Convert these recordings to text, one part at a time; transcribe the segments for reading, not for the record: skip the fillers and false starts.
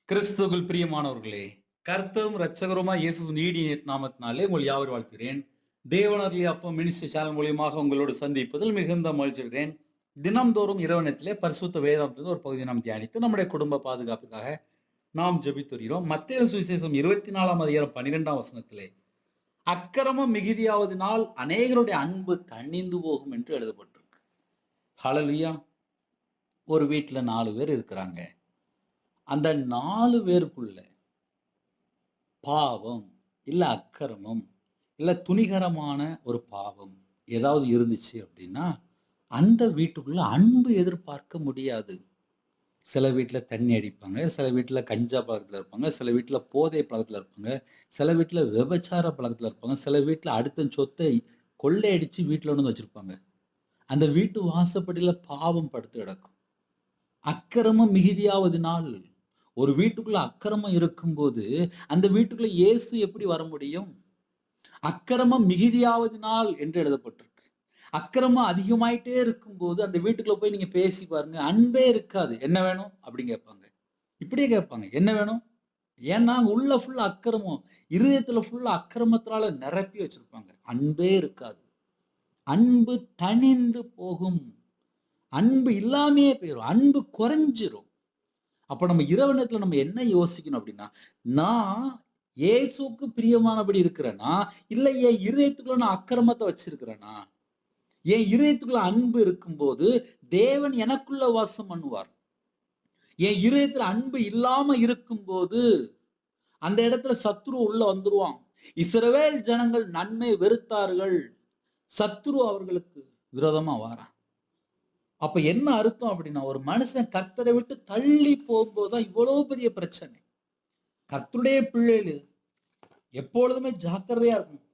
கிறிஸ்துவுக்குள் பிரியமானவர்களே, கர்த்தரும் இரட்சகருமாய் இயேசு நீடிய நாமத்தினாலே உங்கள் யாவரும் வாழ்த்துகிறேன். தேவனருளிய அப்பம் மினிஸ்ட்ரி சேனல் மூலியமாக உங்களோடு சந்திப்பதில் மிகுந்த மகிழ்ச்சிகிறேன். தினம்தோறும் இரவு நேரத்திலே பரிசுத்த வேதாந்தத்தின் ஒரு பகுதியை நாம் தியானித்து நம்முடைய குடும்ப பாதுகாப்புக்காக நாம் ஜெபித்து வருகிறோம். மத்தேயு சுவிசேஷம் 24ஆம் அதிகாரம் 12ஆம் வசனத்திலே அக்கிரமம் மிகுதியாவதினால் அநேகருடைய அன்பு தணிந்து போகும் என்று எழுதப்பட்டிருக்கு. ஹல்லேலூயா. ஒரு வீட்டுல 4 பேர் இருக்கிறாங்க. அந்த 4 பேருக்குள்ள பாவம், இல்ல அக்கிரமம், இல்ல துணிகரமான ஒரு பாவம் ஏதாவது இருந்துச்சு அப்படின்னா, அந்த வீட்டுக்குள்ள அன்பு எதிர்பார்க்க முடியாது. சில வீட்ல தண்ணி அடிப்பாங்க, சில வீட்ல கஞ்சா பழக்கத்துல இருப்பாங்க, சில வீட்ல போதை பழக்கத்துல இருப்பாங்க, சில வீட்ல விபச்சார பழக்கத்துல இருப்பாங்க, சில வீட்ல அடுத்தவன் சொத்தை கொள்ளையடிச்சு வீட்ல கொண்டு வந்து வச்சிருப்பாங்க. அந்த வீட்டு வாசப்படியில பாவம் படுத்து கிடக்கும். அக்கிரமம் மிகுதியாவதினால் ஒரு வீட்டுக்குள்ள அக்கிரமம் இருக்கும்போது, அந்த வீட்டுக்குள்ள இயேசு எப்படி வர முடியும்? அக்கிரமம் மிகுதியாவதினால் என்று எழுதப்பட்டிருக்கு. அக்கிரமம் அதிகமாயிட்டே இருக்கும்போது, அந்த வீட்டுக்குள்ள போய் நீங்க பேசி பாருங்க. அன்பே இருக்காது. "என்ன வேணும்?" அப்படின்னு கேட்பாங்க. இப்படியே கேட்பாங்க. "என்ன வேணும்?" ஏன்னா அங்க உள்ள ஃபுல்லா அக்கிரமம். இருதயத்துல ஃபுல்லா அக்கிரமத்தினால நிரப்பி வச்சிருப்பாங்க. அன்பே இருக்காது. அன்பு தணிந்து போகும். அன்பு இல்லாமயே போயிரும். அன்பு குறைஞ்சிரும். அப்ப நம்ம இரவு நேரத்துல நம்ம என்ன யோசிக்கணும் அப்படின்னா, நான் இயேசுவுக்கு பிரியமானபடி இருக்கிறேனா? இல்ல என் இருதயத்துக்குள்ள நான் அக்கிரமத்த வச்சிருக்கிறேனா? என் இருதயத்துக்குள்ள அன்பு இருக்கும்போது, தேவன் எனக்குள்ள வாசம் பண்ணுவார். என் இருதயத்துல அன்பு இல்லாம இருக்கும்போது, அந்த இடத்துல சத்துரு உள்ள வந்துருவான். இஸ்ரவேல் ஜனங்கள் நன்மை வெறுத்தார்கள். சத்துரு அவர்களுக்கு விரோதமா வாரான். அப்ப என்ன அர்த்தம் அப்படின்னா, ஒரு மனுஷன் கர்த்தரை விட்டு தள்ளி போகும்போதுதான் இவ்வளவு பெரிய பிரச்சனை. கர்த்தருடைய பிள்ளைகள் எப்பொழுதுமே ஜாக்கிரதையா இருக்கணும்.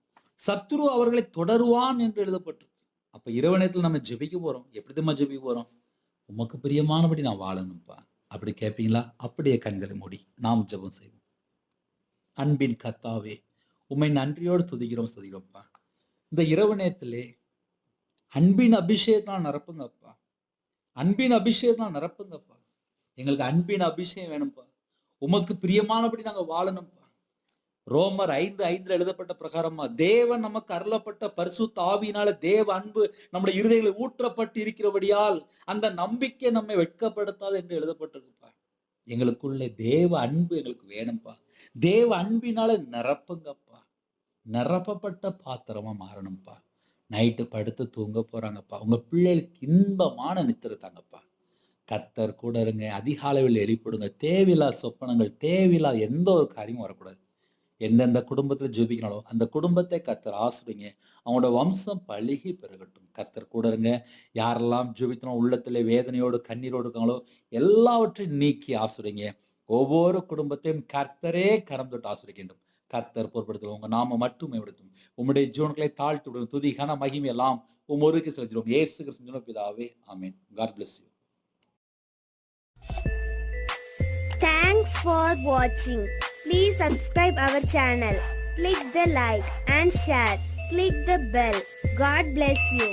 சத்துரு அவர்களை தொடருவான் என்று எழுதப்பட்டிருக்கு. அப்ப இரவு நேரத்துல நம்ம ஜெபிக்க போறோம். எப்படி தெரியுமா ஜெபிக்க போறோம்? உமக்கு பிரியமானபடி நான் வாழணும்ப்பா. அப்படி கேட்பீங்களா? அப்படியே கண்களை மூடி நாம் ஜெபம் செய்வோம். அன்பின் கர்த்தாவே, உம்மை நன்றியோடு துதிக்கிறோம், ஸ்துதிக்கிறோம்ப்பா. இந்த இரவு நேரத்திலே அன்பின் அபிஷேகத்தால் நிரப்புங்கப்பா. அன்பின் அபிஷேகம் நிரப்புங்கப்பா. எங்களுக்கு அன்பின் அபிஷேகம் வேணும்ப்பா. உமக்கு பிரியமானபடி நாங்க வாழணும்ப்பா. ரோமர் 5:5 எழுதப்பட்ட பிரகாரமா தேவன் நமக்கு அருளப்பட்ட பரிசுத்த ஆவியினால தேவ அன்பு நம்முடைய இருதயங்களில் ஊற்றப்பட்டு இருக்கிறபடியால் அந்த நம்பிக்கை நம்மை வெட்கப்படுத்தாது என்று எழுதப்பட்டிருக்குப்பா. எங்களுக்குள்ளே தேவ அன்பு எங்களுக்கு வேணும்ப்பா. தேவ அன்பினால நிரப்புங்கப்பா. நிரப்பப்பட்ட பாத்திரமா மாறணும்ப்பா. நைட்டு படுத்து தூங்க போறாங்கப்பா. உங்க பிள்ளைகளுக்கு இன்பமான நித்திரை தாங்கப்பா. கர்த்தர் கூட இருங்க. அதிகாலையில் எழுப்பிடுங்க. தேவையில்லா சொப்பனங்கள், தேவையில்லா எந்த ஒரு காரியமும் வரக்கூடாது. எந்தெந்த குடும்பத்துல ஜெபிக்கிறாங்களோ அந்த குடும்பத்தை கர்த்தர் ஆசீர்வதிங்க. அவங்களோட வம்சம் பலுகி பெருகட்டும். கர்த்தர் கூட இருங்க. யாரெல்லாம் ஜெபித்தனோ உள்ளத்திலே வேதனையோடு கண்ணீரோடு இருக்காங்களோ எல்லாவற்றையும் நீக்கி ஆசீர்வதிங்க. ஒவ்வொரு குடும்பத்தையும் கர்த்தரே கரம் தொட்டு ஆசீர்வதிக்கட்டும். கர்த்தர் பொறுப்படுத்தும். உங்க நாம மட்டும் மேம்படுத்தும். உம்முடைய ஜீவன்களை தாழ்த்தி விடும். துதி கன மகிமை எல்லாம் ஒருவருக்கு செலுத்துகிறோம். இயேசு கிறிஸ்துவின் பிதாவே, ஆமென். God bless you. Thanks for watching. Please subscribe our channel. Click the like and share. Click the bell. God bless you.